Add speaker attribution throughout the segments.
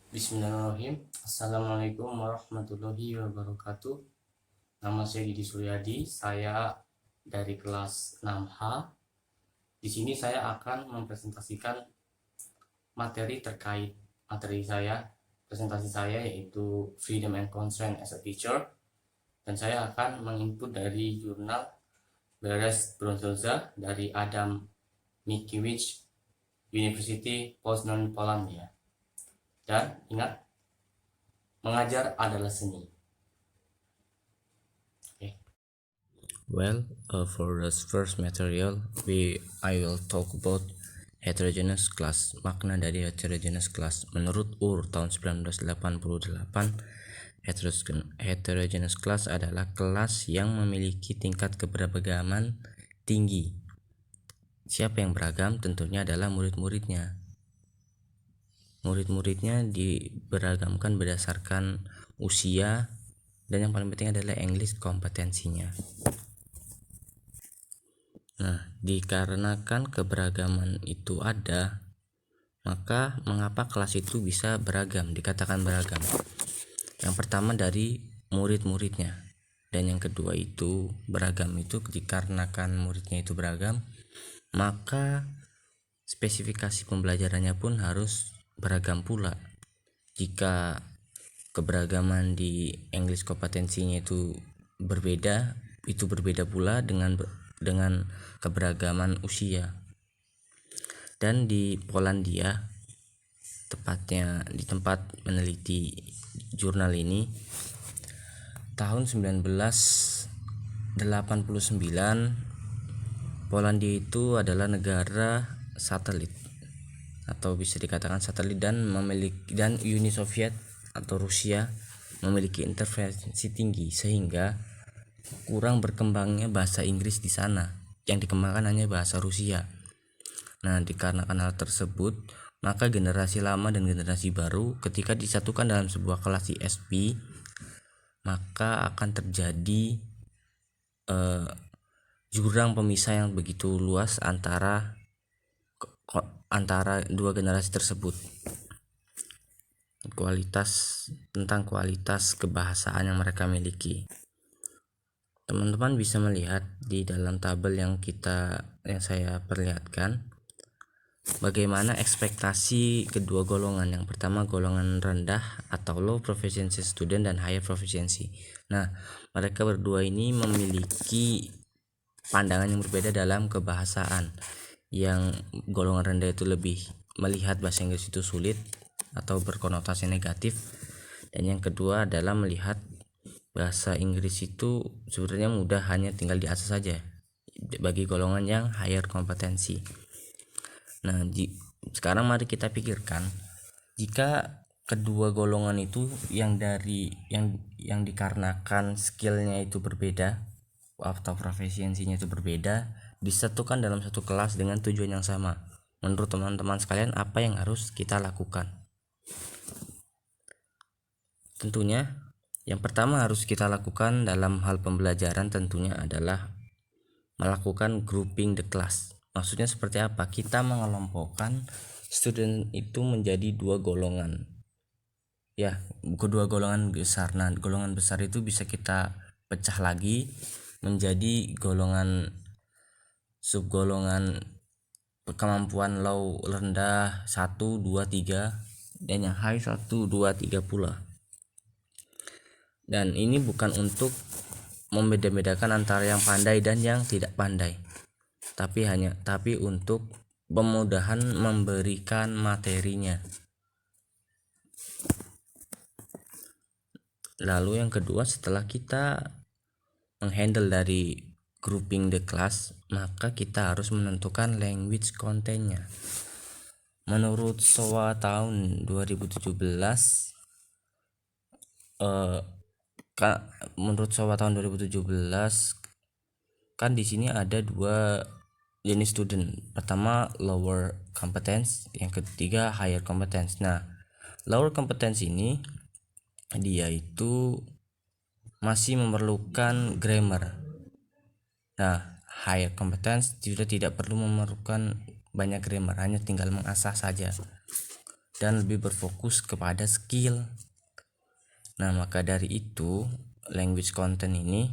Speaker 1: Bismillahirrahmanirrahim. Assalamualaikum warahmatullahi wabarakatuh. Nama saya Didi Suryadi. Saya dari kelas 6H. Di sini saya akan mempresentasikan materi terkait presentasi saya yaitu Freedom and Constraint as a Teacher. Dan saya akan menginput dari jurnal Beres Bronzoza dari Adam Mickiewicz University Poznan, Polandia. Dan ingat, mengajar adalah seni.
Speaker 2: For the first material, I will talk about heterogeneous class. Makna dari heterogeneous class. Menurut UR tahun 1988, heterogeneous class adalah kelas yang memiliki tingkat keberagaman tinggi. Siapa yang beragam? Tentunya adalah murid-muridnya. Murid-muridnya diberagamkan berdasarkan usia, dan yang paling penting adalah English kompetensinya. Nah, dikarenakan keberagaman itu ada, maka mengapa kelas itu bisa beragam, dikatakan beragam? Yang pertama dari murid-muridnya, dan yang kedua itu beragam itu dikarenakan muridnya itu beragam, maka spesifikasi pembelajarannya pun harus beragam pula. Jika keberagaman di English kompetensinya itu berbeda pula dengan keberagaman usia. Dan di Polandia, tepatnya di tempat meneliti jurnal ini, tahun 1989 Polandia itu adalah negara satelit, atau bisa dikatakan satelit, dan Uni Soviet atau Rusia memiliki intervensi tinggi sehingga kurang berkembangnya bahasa Inggris di sana. Yang dikembangkan hanya bahasa Rusia. Nah, dikarenakan hal tersebut, maka generasi lama dan generasi baru ketika disatukan dalam sebuah kelas ISP, maka akan terjadi jurang pemisah yang begitu luas antara dua generasi tersebut. Tentang kualitas kebahasaan yang mereka miliki. Teman-teman bisa melihat di dalam tabel yang saya perlihatkan bagaimana ekspektasi kedua golongan. Yang pertama golongan rendah atau low proficiency student dan higher proficiency. Nah, mereka berdua ini memiliki pandangan yang berbeda dalam kebahasaan. Yang golongan rendah itu lebih melihat bahasa Inggris itu sulit atau berkonotasi negatif, dan yang kedua adalah melihat bahasa Inggris itu sebenarnya mudah, hanya tinggal diasah saja bagi golongan yang higher kompetensi. Nah, sekarang mari kita pikirkan, jika kedua golongan itu yang dikarenakan skillnya itu berbeda atau profesiensinya itu berbeda, disatukan dalam satu kelas dengan tujuan yang sama. Menurut teman-teman sekalian, apa yang harus kita lakukan? Tentunya yang pertama harus kita lakukan dalam hal pembelajaran tentunya adalah melakukan grouping the class. Maksudnya seperti apa? Kita mengelompokkan student itu menjadi dua golongan. Ya, kedua golongan besar. Nah, golongan besar itu bisa kita pecah lagi menjadi subgolongan kemampuan low rendah 1, 2, 3, dan yang high 1, 2, 3 pula. Dan ini bukan untuk membeda-bedakan antara yang pandai dan yang tidak pandai, tapi untuk pemudahan memberikan materinya. Lalu yang kedua, setelah kita menghandle dari grouping the class, maka kita harus menentukan language content-nya. Menurut SOA tahun 2017, kan di sini ada dua jenis student. Pertama lower competence, yang ketiga higher competence. Nah, lower competence ini dia itu masih memerlukan grammar. Nah, higher competence sudah tidak perlu memerlukan banyak grammar, hanya tinggal mengasah saja. dan lebih berfokus kepada skill. Nah, maka dari itu language content ini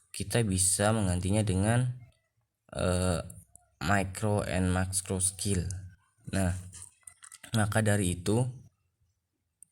Speaker 2: kita bisa menggantinya dengan micro and macro skill. Nah, maka dari itu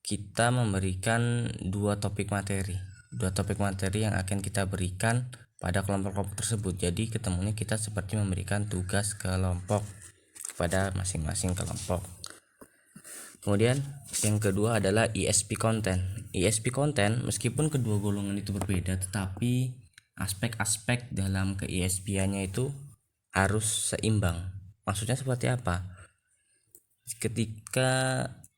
Speaker 2: kita memberikan dua topik materi yang akan kita berikan pada kelompok-kelompok tersebut. Jadi ketemunya kita seperti memberikan tugas kelompok kepada masing-masing kelompok. Kemudian yang kedua adalah ESP content. ESP content meskipun kedua golongan itu berbeda, tetapi aspek-aspek dalam ke ESP-nya itu harus seimbang. Maksudnya seperti apa?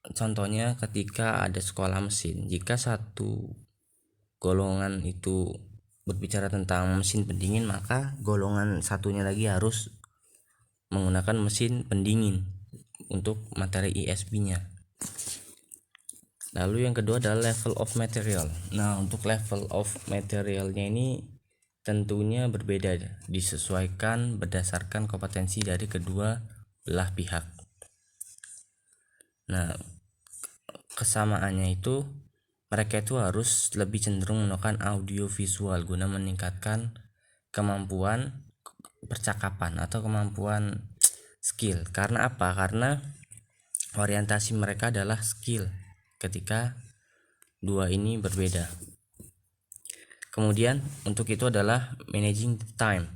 Speaker 2: Contohnya ketika ada sekolah mesin, jika satu golongan itu berbicara tentang mesin pendingin, maka golongan satunya lagi harus menggunakan mesin pendingin untuk materi ESP-nya. Lalu yang kedua adalah level of material. Nah, untuk level of materialnya ini tentunya berbeda, disesuaikan berdasarkan kompetensi dari kedua belah pihak. Nah, kesamaannya itu mereka itu harus lebih cenderung menggunakan audio visual guna meningkatkan kemampuan percakapan atau kemampuan skill. Karena apa? Karena orientasi mereka adalah skill ketika dua ini berbeda. Kemudian untuk itu adalah managing time.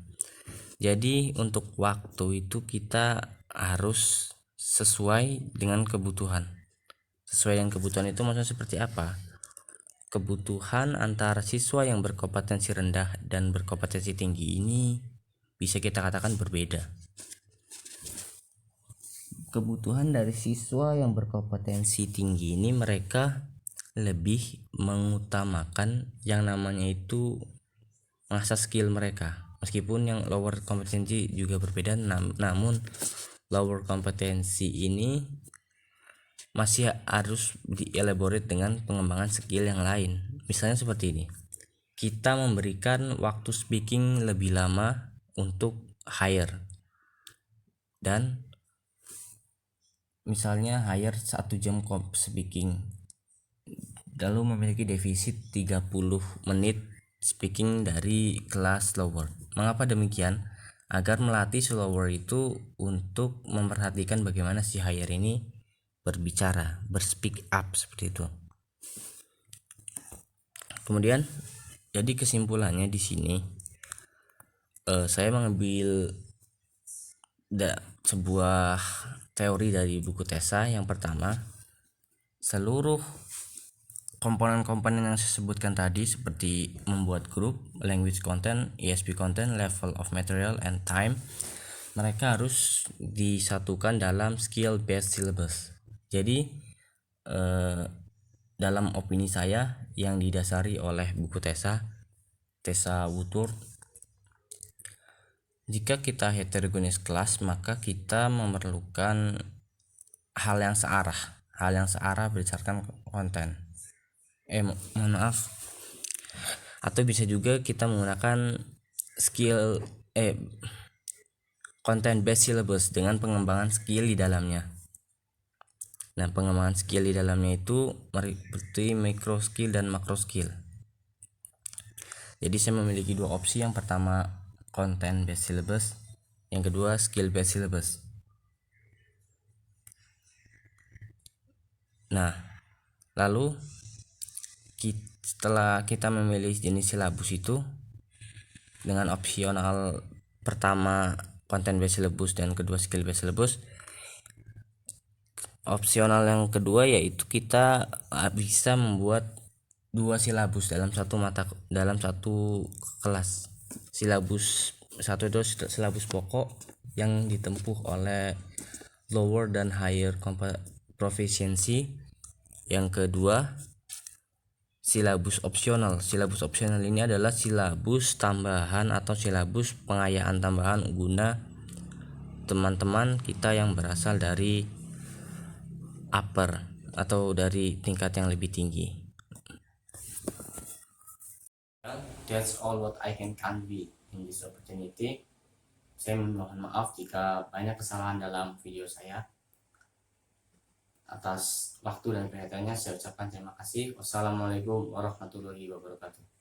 Speaker 2: Jadi untuk waktu itu kita harus sesuai dengan kebutuhan. Sesuai dengan kebutuhan itu maksudnya seperti apa? Kebutuhan antara siswa yang berkompetensi rendah dan berkompetensi tinggi ini bisa kita katakan berbeda. Kebutuhan dari siswa yang berkompetensi tinggi ini mereka lebih mengutamakan yang namanya itu mengasah skill mereka. Meskipun yang lower kompetensi juga berbeda, namun lower kompetensi ini masih harus dielaborate dengan pengembangan skill yang lain. Misalnya seperti ini, kita memberikan waktu speaking lebih lama untuk hire, dan misalnya hire 1 jam speaking lalu memiliki defisit 30 menit speaking dari kelas lower. Mengapa demikian? Agar melatih slower itu untuk memperhatikan bagaimana si hire ini berbicara, berspeak up seperti itu. Kemudian jadi kesimpulannya di sini saya mengambil sebuah teori dari buku Tessa. Yang pertama, seluruh komponen-komponen yang saya sebutkan tadi seperti membuat grup, language content, ESP content, level of material, and time, mereka harus disatukan dalam skill based syllabus. Jadi dalam opini saya yang didasari oleh buku Tessa Woodward, jika kita heterogeneous class maka kita memerlukan hal yang searah berdasarkan konten. Atau bisa juga kita menggunakan skill content based syllabus dengan pengembangan skill di dalamnya. Nah, pengembangan skill di dalamnya itu meliputi micro skill dan macro skill. Jadi saya memiliki dua opsi. Yang pertama content based syllabus, yang kedua skill based syllabus. Nah, lalu setelah kita memilih jenis silabus itu dengan opsional pertama content based syllabus dan kedua skill based syllabus, opsional yang kedua yaitu kita bisa membuat dua silabus dalam satu kelas. Silabus satu itu silabus pokok yang ditempuh oleh lower dan higher proficiency. Yang kedua silabus opsional. Silabus opsional ini adalah silabus tambahan atau silabus pengayaan tambahan guna teman-teman kita yang berasal dari upper atau dari tingkat yang lebih tinggi.
Speaker 1: That's all what I can convey in this opportunity. Saya mohon maaf jika banyak kesalahan dalam video saya. Atas waktu dan perhatiannya saya ucapkan terima kasih. Wassalamualaikum warahmatullahi wabarakatuh.